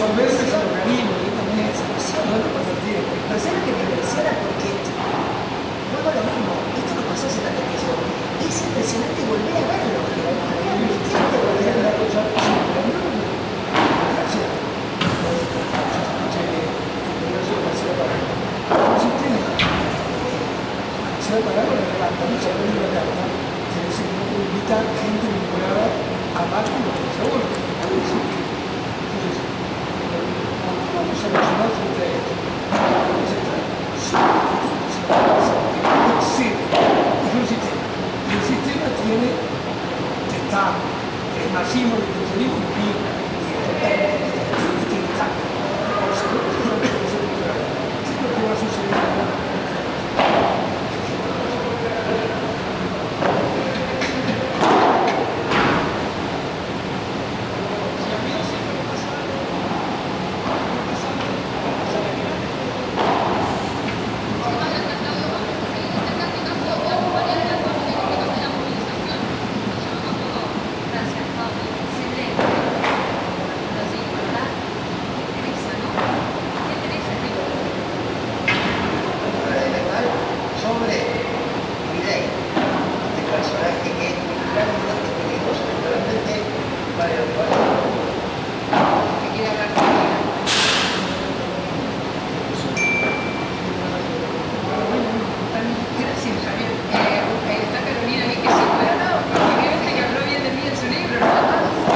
disolverse ese organismo, y también es no lo compartir. Pero ¿sabes lo que me impresiona? Porque vuelvo a lo mismo, esto no pasó hace tanto tiempo. Es impresionante volver a verlo, de alguna manera es distinto volver a verlo. Gracias. Se va a parar con el levantamiento de la carta, que dice que no puede invitar gente vinculada a Macri o a seguro. Entonces, vamos a reaccionar frente a esto. Sí, es un sistema. Y el sistema tiene que estar el máximo de contenido y tiene que estar. ¿Qué es lo que va a suceder ahora? Sobre Milei, este personaje que es claramente peligroso electoralmente para el país. Que quiere hablar con ella. Gracias, Javier. Está Carolina ahí que sí, bueno, porque viste que habló bien de mí en su libro, nada más.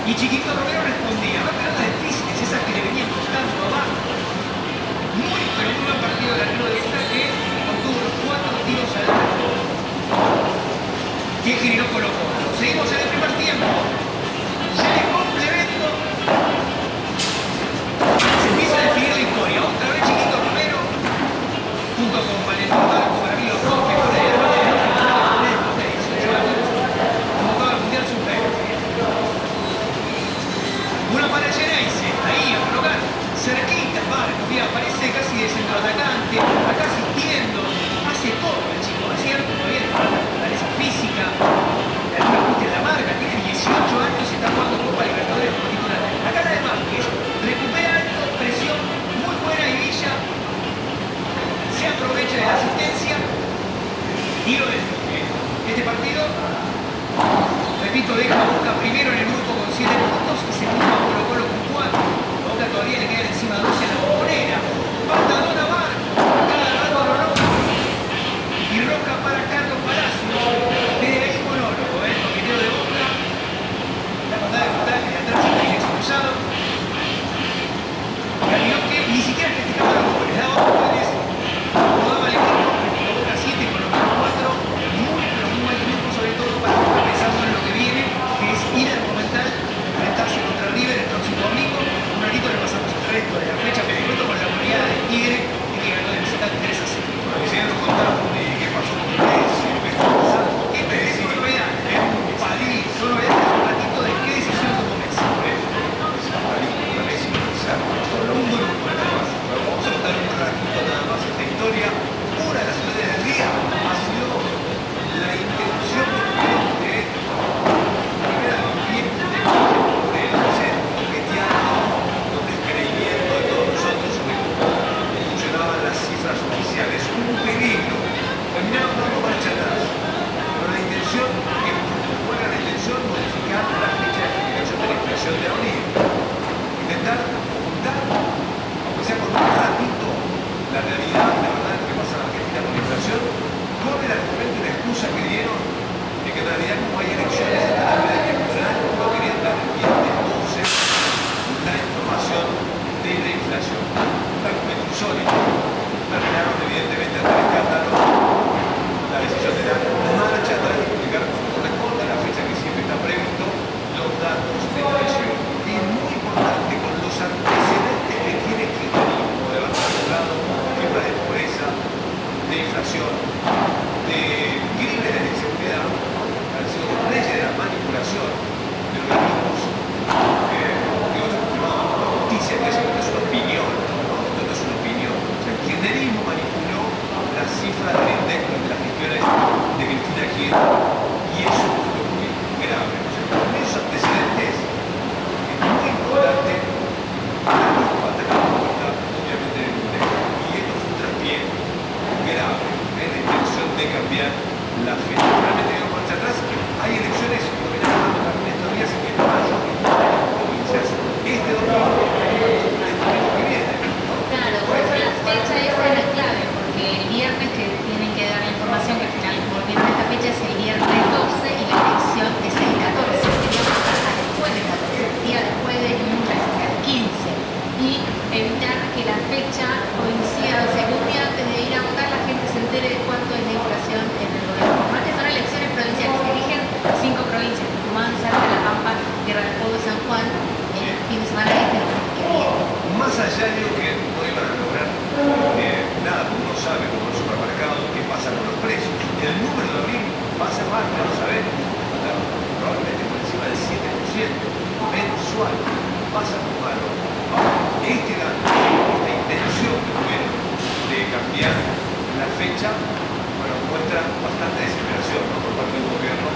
Y Chiquito Romero respondía, va pelotas difíciles, esas que le venían costando abajo. Muy, pero muy buen partido del arquero de esta que obtuvo los 4 tiros al arco que generó Colo Colo. Seguimos en el primer tiempo. Ya de complemento. Se empieza a definir la historia. Otra vez Chiquito Romero, junto con Valentín Barco, para mí los dos mejores de la noche, convocado al Mundial Sub-20. Una para Geneise, ahí a colocar cerquita Barco, mira, parece casi de centroatacante, acá asistiendo, hace todo el chico, es cierto, todavía la esa física, la marca, tiene 18 años y está jugando Copa Libertadores como titular. Acá la de Márquez, recupera alto, presión muy buena y Villa se aprovecha de la asistencia y lo define. Este partido, repito, deja a Boca primero en el grupo con 7 puntos y segundo a Colo Colo con 4. A Boca todavía le quedan encima 12 en la bombonera. Patadón a Barco, cada rato lo roja. Y roja para Carlos Palacios. Desde ahí monólogo, coqueteo de Boca. La patada de Boca de atrás se ha expulsado. Caminó que ni siquiera festejaba los goles, daba goles, no daba el equipo, prefirió Boca 7 con los 4. Muy, pero muy buen triunfo, sobre todo para Boca pensando en lo que viene, que es ir al Monumental, enfrentarse contra River el próximo domingo. Un ratito le pasamos el resto de la fecha, pero cuento con la goleada del Tigre y que ganó de visitante 3-0. Quisiera contar qué pasó con Messi. Este es una novedad, Padí, son novedades un ratito de qué decisión tomó Messi. Un grupo, además. Vamos a contar un ratito nada más esta historia. Una de las novedades del día ha sido la intención de primera bien de ser coqueteando con descreimiento de todos nosotros sobre cómo funcionaban las cifras oficiales. Un peligro. Terminaron dando marcha atrás. Pero la intención, ¿cuál era la intención? Modificar la fecha de publicación de la inflación de abril. Intentar ocultar, aunque sea por un ratito, la realidad y la verdad que pasa en Argentina con la inflación, con el argumento y la excusa que dieron de que en realidad como hay elecciones en la vida electoral, no querían dar el día de 12 la información de la inflación. Un argumento insólito. Terminaron evidentemente ante el escándalo la decisión de dar marcha atrás y publicar como corresponde a la fecha que siempre está previsto los datos de inflación. Es muy importante con los antecedentes que tiene el kirchnerismo de haber logrado cifras de pobreza, de inflación, de crímenes de inseguridad, han sido los reyes de la manipulación de organismos que otros confirmaban por la justicia, que eso no es una opinión, ¿no? Esto no es una opinión. O sea, el kirchnerismo manipuló las cifras del INDEC de las gestiones de Cristina Kirchner y eso fue muy grave. O sea, con esos antecedentes es muy importante la lupa obviamente del INDEC. Y esto fue un traspié grave en la intención de cambiar la fecha. Realmente dieron marcha atrás. Hay elecciones nominadas también estos días en mayo en todas las provincias. Este domingo, el domingo que viene. Claro, por eso la fecha esa es la clave, porque el viernes que tienen que dar la información, que al final volvieron a esta fecha, es el viernes 12 y la elección es el 14. Queríamos pasar después del 14, el día después del lunes, el 15, y evitar que la fecha coincida, o sea, que un día antes de ir a votar la gente se entere de cuánto es la inflación en el gobierno. Más que son elecciones provinciales, se eligen 5 provincias: Tucumán, Salta, La Pampa, Tierra del Fuego y San Juan, el fin de semana este que viene. Más allá de lo que no iban a lograr nada, porque uno sabe como los supermercados qué pasa con los precios. Y el número de abril va a ser más, no lo sabemos, probablemente por encima del 7% mensual. Va a ser muy malo. Ahora, esta intención que tuvieron de cambiar la fecha, bueno, muestra bastante desesperación, ¿no? Por parte del gobierno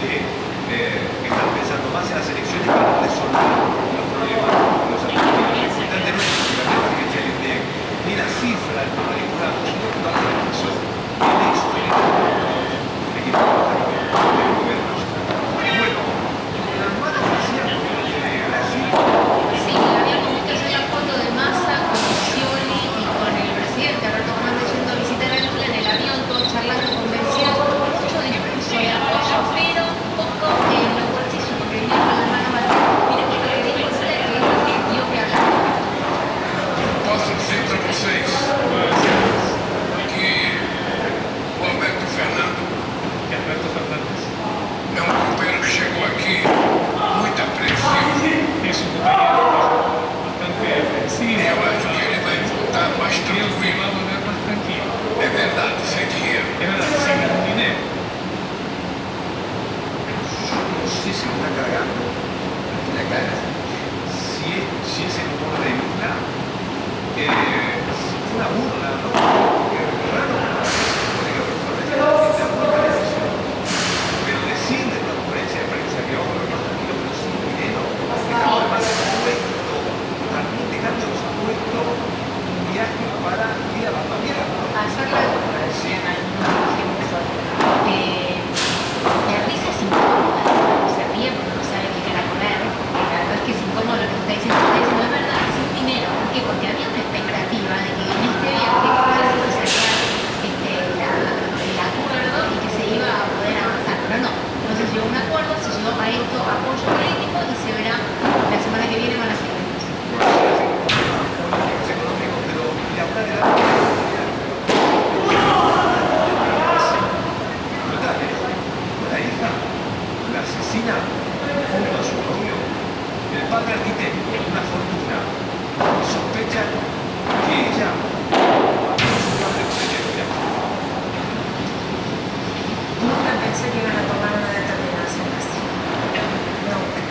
de que están pensando más en las elecciones que en resolver los problemas de los argentinos. Lo importante no es que cambiar la fecha del INDEC, ni la cifra del manipulado, sino que va a ser el éxito y el equipo del gobierno nacional. Bueno, las manos vacías de Brasil. Sí, habíamos visto ayer la foto de Massa con Scioli y con el presidente Alberto Fernández yendo a visitar a Lula en el avión, todos charlando, convencidos, mucho discurso de apoyo, pero poco en los bolsillos, porque venían con las manos vacías. oficina, junto a su novio, el padre arquitecto, una fortuna. Sospechan que ella mató a su padre por herencia. Nunca pensé que iban a tomar una determinación así. Nunca.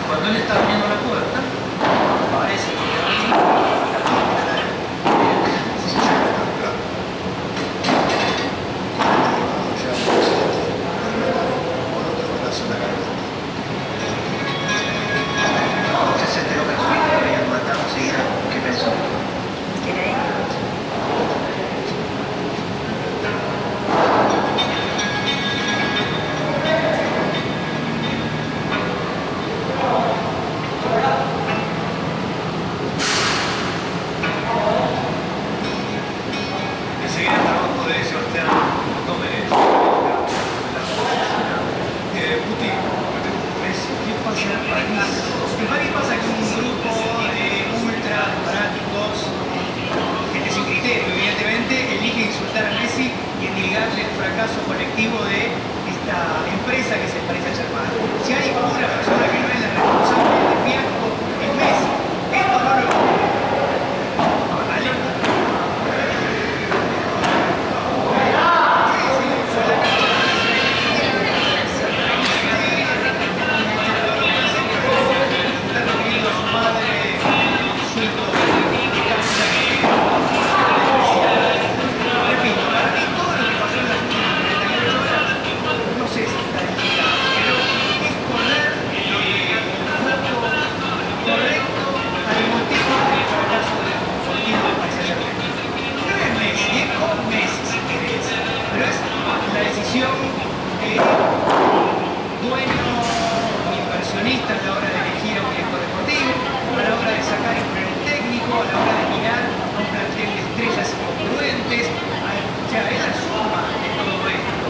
Cuando él está abriendo la puerta, parece que ¿Usted se enteró que a su hijo lo habían matado enseguida? ¿Qué pensó? Que era ella. Enseguida el trabajo de Sebastián Gómez. Putin, ¿qué pasa en París? en París pasa que un grupo de ultra fanáticos, gente sin criterio, evidentemente, elige insultar a Messi y endilgarle el fracaso colectivo de esta empresa que se parece a Germán. Si hay una persona que no es la responsable de este fiasco, es Messi. Esto no lo... Alerta. Dueño inversionista a la hora de elegir a un director deportivo, a la hora de sacar y poner un técnico, a la hora de mirar a un plantel de estrellas incongruentes, o sea, es la suma de todo esto.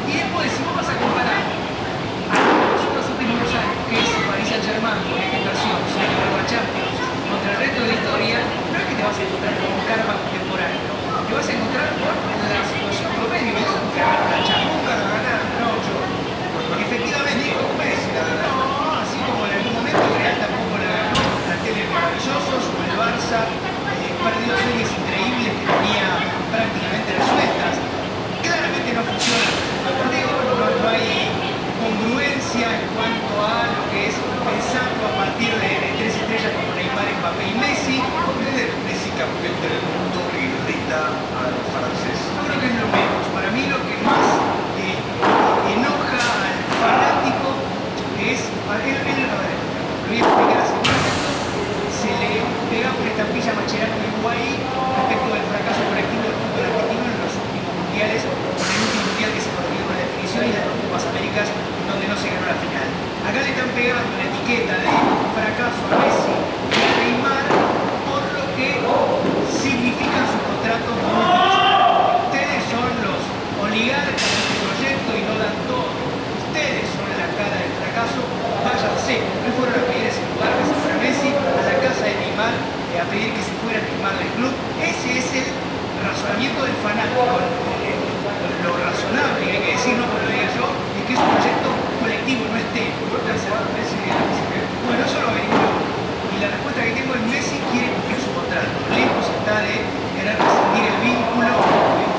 Y después, si vos vas a comparar a los últimos 2 años, que es Paris Saint-Germain, con esta inversión, se la Champions, contra el resto de la historia, no es que te vas a encontrar con un karma contemporáneo, te vas a encontrar con la situación promedio, no con que ganar la Champions, nunca la ganaron, no, yo. Efectivamente, digo, Messi la ganó, así como en algún momento Real tampoco la ganó, planteles maravillosos, como el Barça, perdió series increíbles que tenía prácticamente resueltas. Claramente no funciona el deportivo, no hay congruencia en cuanto a lo que es pensando a partir de 3 estrellas como Neymar, Mbappé y Messi. Messi campeón del mundo irrita al francés. Yo creo que es lo menos. Para mí lo que más enoja al fanático es, a ver, lo voy a explicar así, por ejemplo, se le pega una estampilla Mascherano en Uruguay respecto del fracaso colectivo del fútbol argentino en los últimos mundiales, con el último mundial que se perdió con la definición y las dos Copas Américas donde no se ganó la final. Acá le están pegando la etiqueta de fracaso a Messi y a Neymar por lo que significan sus contratos con un multinacional. Ustedes son los oligarcas de este proyecto y no dan todo. Ustedes son la cara del fracaso. Váyanse. No fueron a pedir ese lugar que se fuera Messi, a la casa de Neymar, a pedir que se fuera Neymar del club. Ese es el razonamiento del fanático. Lo razonable, hay que decir, no como lo diga yo, es que es un proyecto colectivo, no es técnico. Bueno, eso lo averiguo. Y la respuesta que tengo es Messi quiere cumplir su contrato. Lejos está de querer rescindir el vínculo,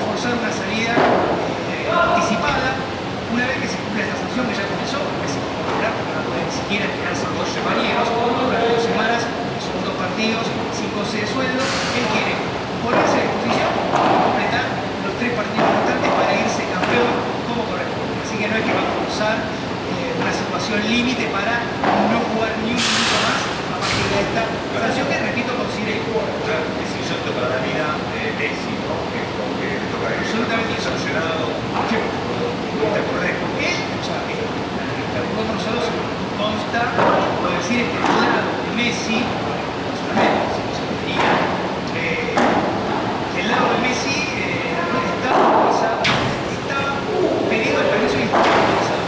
forzar una salida anticipada. Una vez que se cumple esta sanción que ya comenzó, Messi puede cobrar porque no puede ni siquiera quedarse con 2 compañeros durante 2 semanas, que son 2 partidos, sin goce de sueldo. Él quiere ponerse a disposición y completar los 3 partidos restantes para irse campeón como corresponde. Así que no es que va a forzar una situación límite para no jugar ni un minuto más a partir de esta sanción que, repito, considera injusta. Claro, es insulto para la vida de Messi, ¿no? Que es como que le toca Absolutamente sancionado. Está correcto. Él, o sea, nosotros solo consta, puedo decir, este lado de Messi, personalmente, si no se diría, del lado de Messi está autorizado, está pedido el permiso y está autorizado.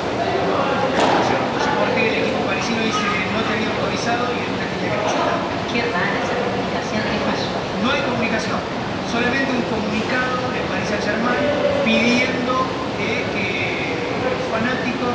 Porque el equipo parisino dice no tenía autorizado y él tenía que presentar. Qué rara esa comunicación, qué falló. No hay comunicación, solamente un comunicado de Paris Saint-Germain pidiendo que los fanáticos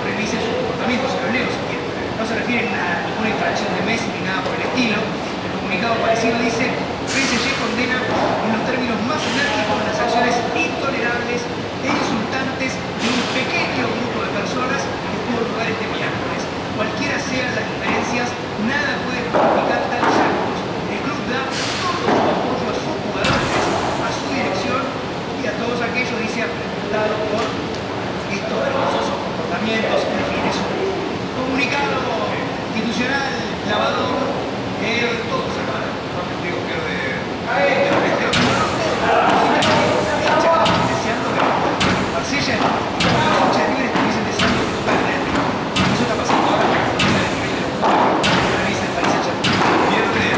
encima dice, PSG condena en los términos más enérgicos las acciones intolerables e insultantes de un pequeño grupo de personas que tuvo lugar este miércoles. Cualquiera sean las diferencias, nada puede justificar tales actos. El club da todo su apoyo a sus jugadores, a su dirección y a todos aquellos, dice, afectados por estos vergonzosos comportamientos. En fin, es un comunicado institucional, lavador, todos hermanos. Digo, pierde. Deseando que Marsella y los hinchas de River estuviesen deseando que tocara el Real. Eso está pasando ahora. Revisa el Paris Saint-Germain. Pierde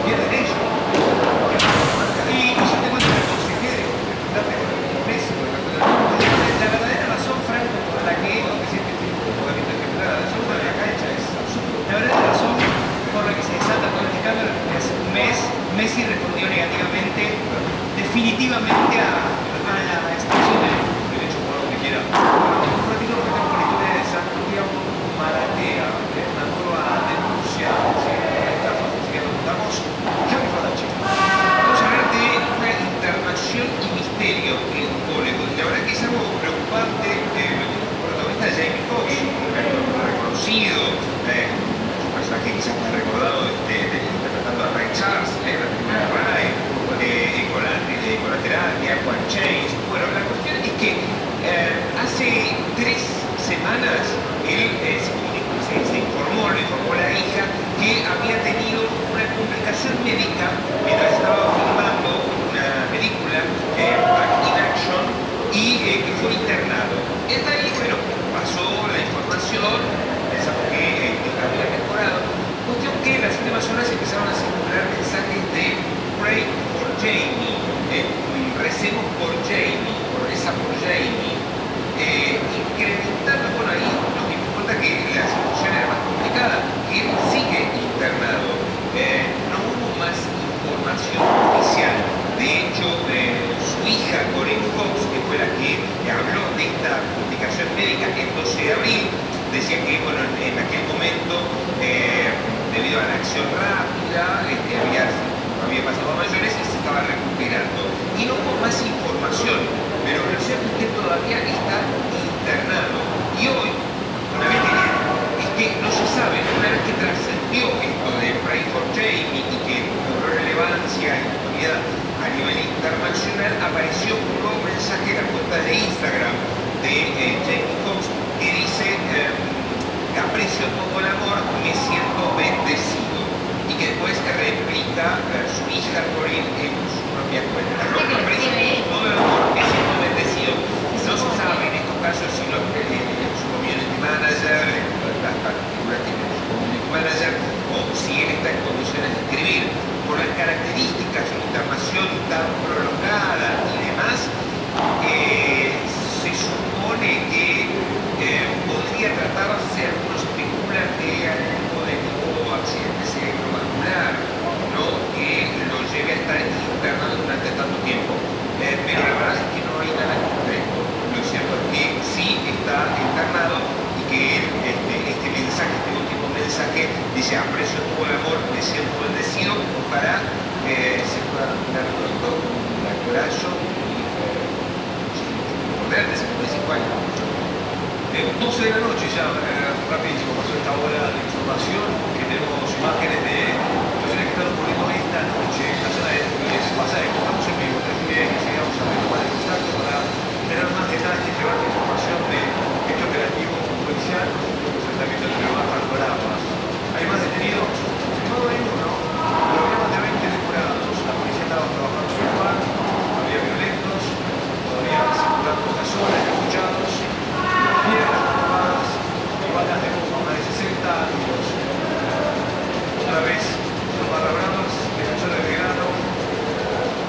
pierden ellos. Y yo te cuento una cosa. Se quiere darte con el Messi, con el La verdadera razón, Franco, por la que la cancha es absurdo. La verdadera razón por la que se desata todo este escándalo es un mes. Messi respondió negativamente, definitivamente a la extensión del Derecho a jugar donde quiera. Bueno, un ratito nos metemos con la historia de Santiago Maratea, una nueva denuncia, ¿sí? Estafa, así que nos contamos Javi Farachi. Vamos a hablar de una internación y misterio en Hollywood. La verdad que es algo preocupante. El protagonista Jamie Foxx, un actor reconocido, un personaje quizás más recordado interpretando a Ray Charles, la primera Ray, Colateral, de Aqua Chains. Bueno, la cuestión es que hace 3 semanas él se informó, le informó a la hija que había tenido una complicación médica mientras estaba filmando una película, Back in Action, y que fue internado. Está ahí, bueno, pasó la información, pensamos que había mejorado. Cuestión que en las últimas horas empezaron a circular mensajes de Pray for Jamie, recemos por Jamie, reza por Jamie, incrementando, bueno, ahí nos dimos cuenta que la situación era más complicada, que él sigue internado. No hubo más información oficial. De hecho, su hija Corinne Fox, que fue la que habló de esta complicación médica el 12 de abril, decía que, bueno, en aquel momento, debido a la acción rápida, había pasado a mayores y se estaba recuperando. Y no hubo más información, pero lo cierto es que todavía está internado. Y hoy, una vez es que no se sabe, una vez que trascendió esto de Pray for Jamie y que cobró relevancia y autoridad a nivel internacional, apareció un nuevo mensaje en la cuenta de Instagram de Jamie Foxx que dice: aprecio todo el amor, me siento bendecido. Y que después replica su hija Corinne en su propia cuenta. ¿No? Aprecio todo el amor, me siento bendecido. No se sabe en estos casos si su community manager, las figuras que tiene su community manager, o si él está en condiciones de escribir. Por las características de una internación tan prolongada y demás, se supone que podría tratarse, algunos especulan, de algún tipo de accidente cerebrovascular, ¿no? Que lo lleve a estar internado durante tanto tiempo. Pero la verdad es que no hay nada concreto. Lo cierto es que sí está internado y que este mensaje, este último mensaje, dice: aprecio tu amor, me siento bendecido, para se pueda terminar pronto un actorazo de 55 años. 12 de la noche ya, rapidísimo, pasó esta hora de información, que tenemos imágenes de situaciones que están ocurriendo esta noche en la zona de Turías. Pasa esto, estamos en vivo, también sigamos a retomar el contacto para tener más detalles, llevarte información de este operativo policial, que se está viendo en el lugar panoramas. Hay más detenidos, no hay uno, pero había más de 20 depurados. La policía estaba trabajando en el lugar, había violentos, todavía circulando esta zona, escuchados. Piedras tomadas y balas de goma, más de 60 años. Otra vez, los barrabranos, defensores de Belgrano,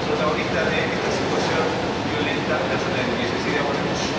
protagonistas de esta situación violenta en la zona de Turías. Enseguida volvemos.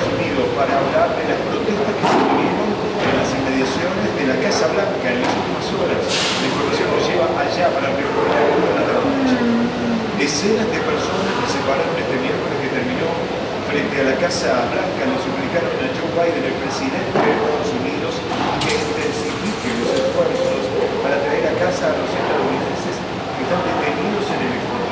Estados Unidos para hablar de las protestas que se vivieron en las inmediaciones de la Casa Blanca en las últimas horas. La información nos lleva allá para recorrer alguna de la noche. Decenas de personas que se pararon este miércoles que terminó frente a la Casa Blanca le suplicaron a Joe Biden, el presidente de Estados Unidos, que intensifique los esfuerzos para traer a casa a los estadounidenses que están detenidos en el exterior.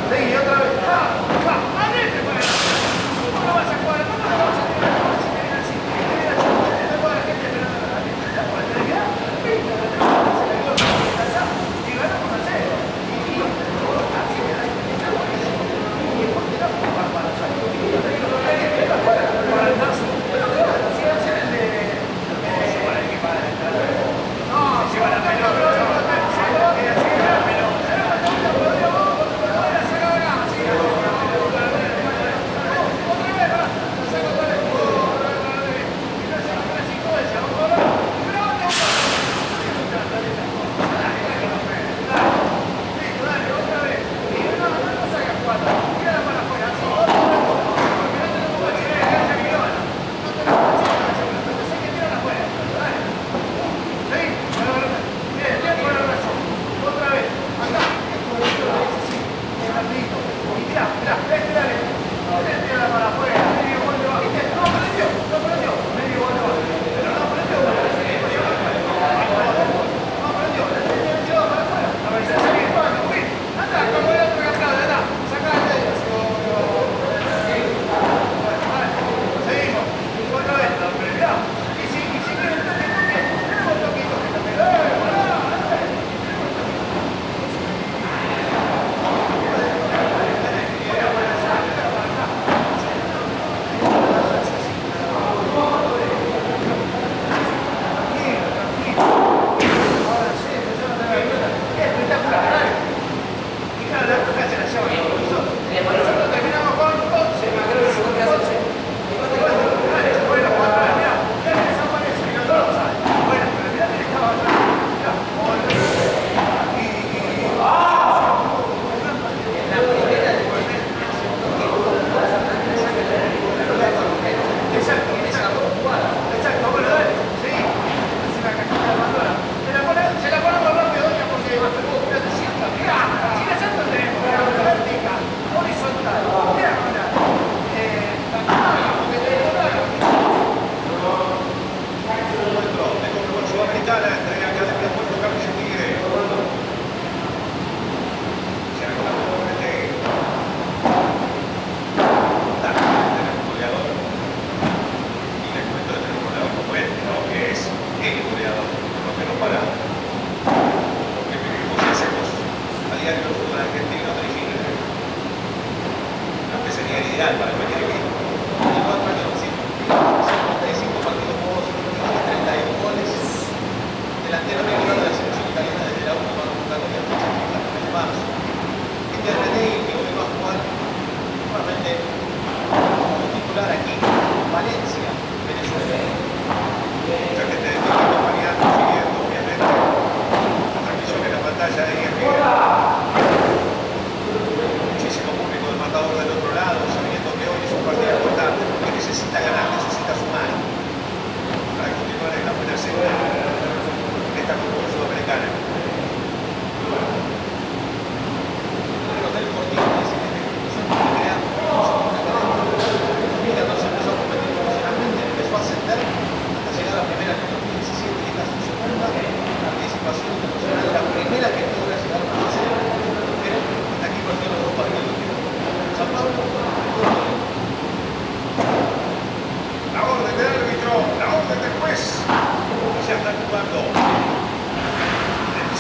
Seguí, otra vez. ¡Ja! ¡Ja! ¡Adentro! ¿Cómo lo vas a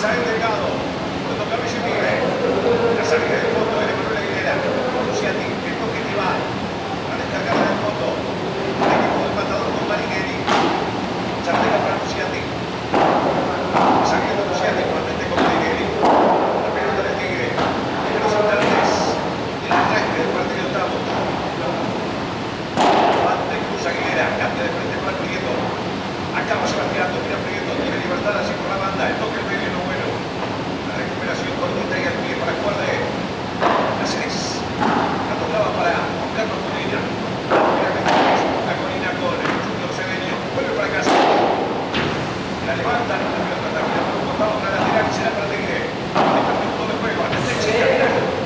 Misael Delgado, cuando Cabello Tigre, la salida del fondo de Manuel Aguilera, Luciati, el toque que va, la descargada del fondo, el equipo del matador con Marinelli, Chartera para Luciati, saliendo Luciati, nuevamente con Marinelli, la pelota del Tigre, en los instantes, el arranque del partido octavo, banda y Cruz Aguilera, cambia de frente para Prieto, acaba Sebastián, domina Prieto, tiene libertad así por la banda, el toque al medio no bueno, la recuperación cortita y al pie para jugar de Cáceres, la tocaba para Juan Carlos Colina, la Colina con el Junior Cedeño, vuelve para Cáceres, la levantan, la pelota termina por un costado, una lateral, será para Tigre, el minuto de juego, hasta el Texas,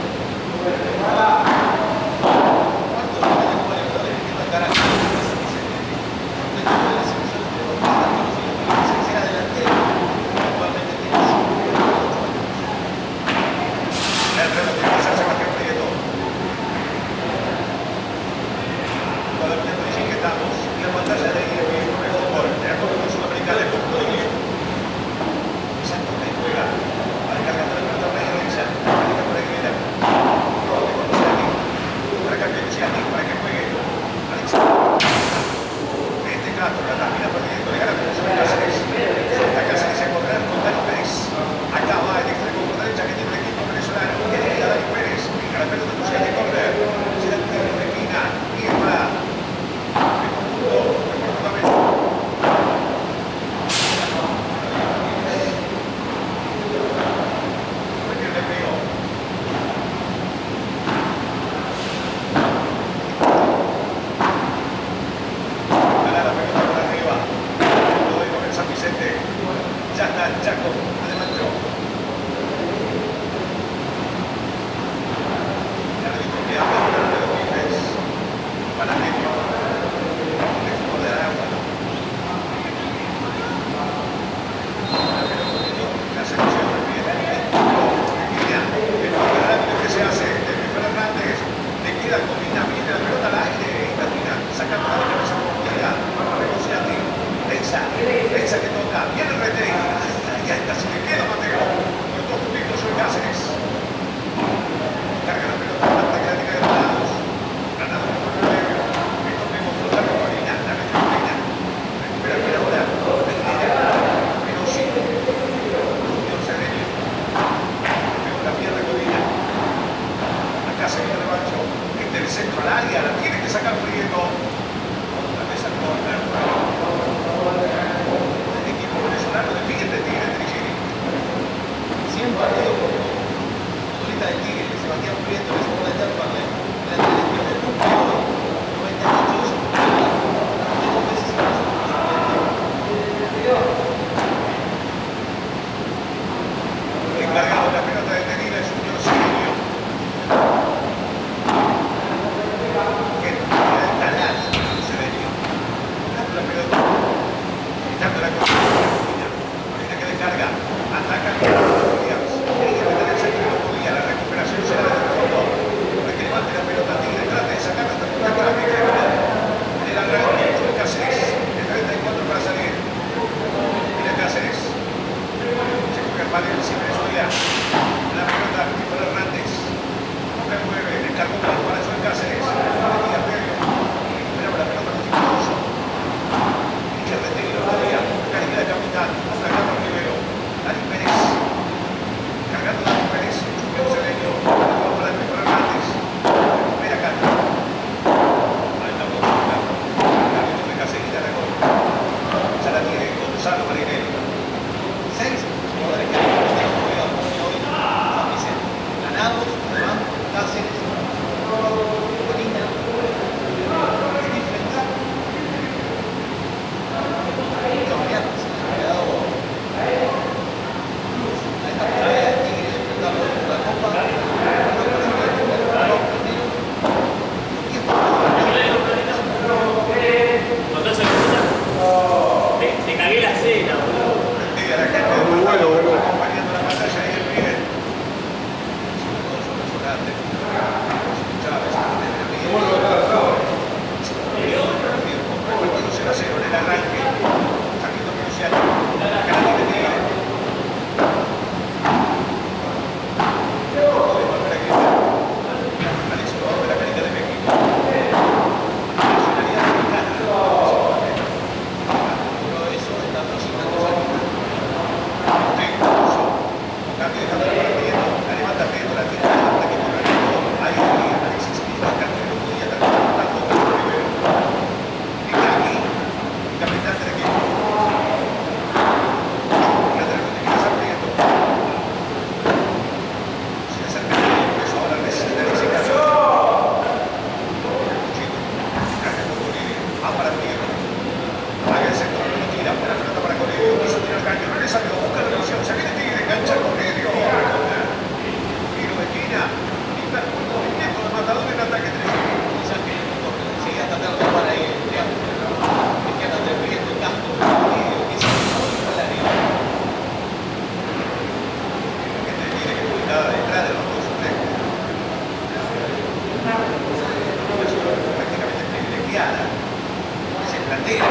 tira.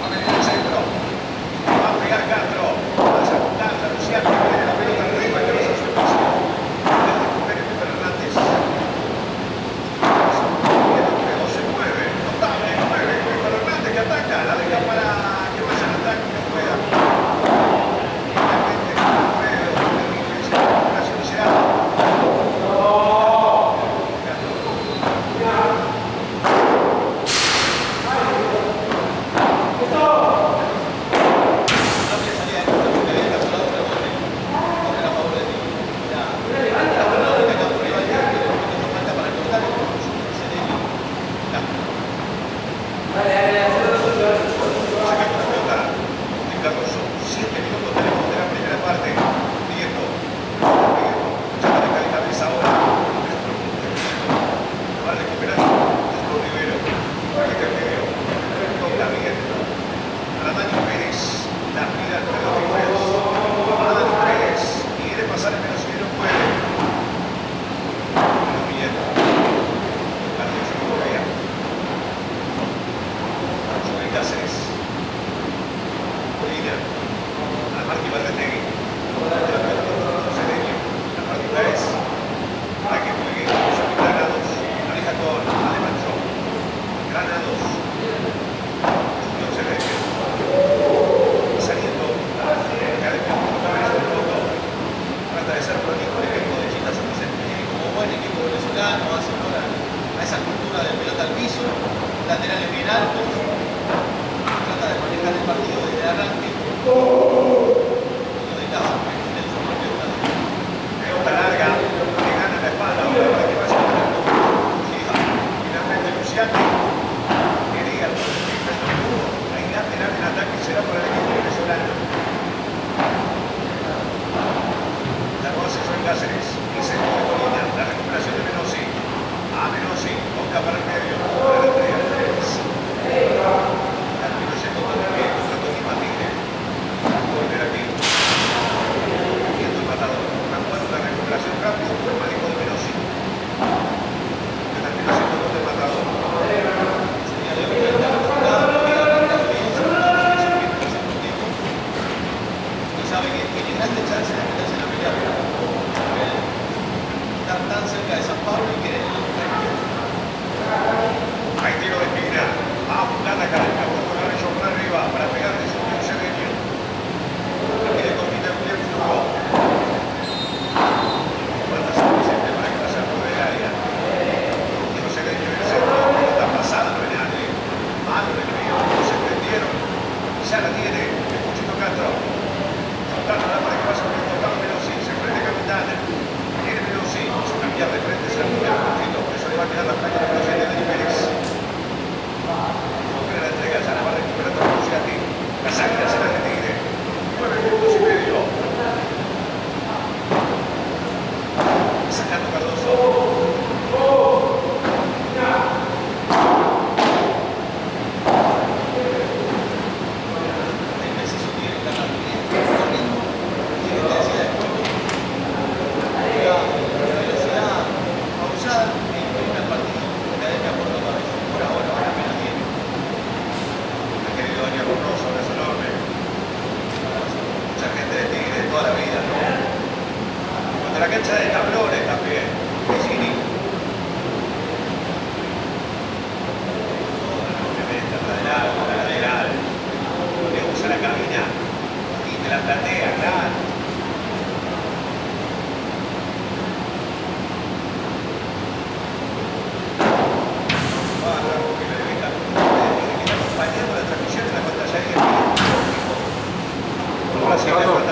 Va a venir el centro. Va a pegar Castro. Va a apuntar a Luciano. Viene la pelota arriba y regresa a su espacio. Recupera Piper Hernández. No se mueve. Notable, mueve. Piper Hernández que ataca. La deja para que vaya al ataque y no pueda. Realmente no puede. Terrible. Esa recuperación será.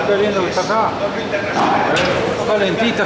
Qué lindo que está acá. Está calentito.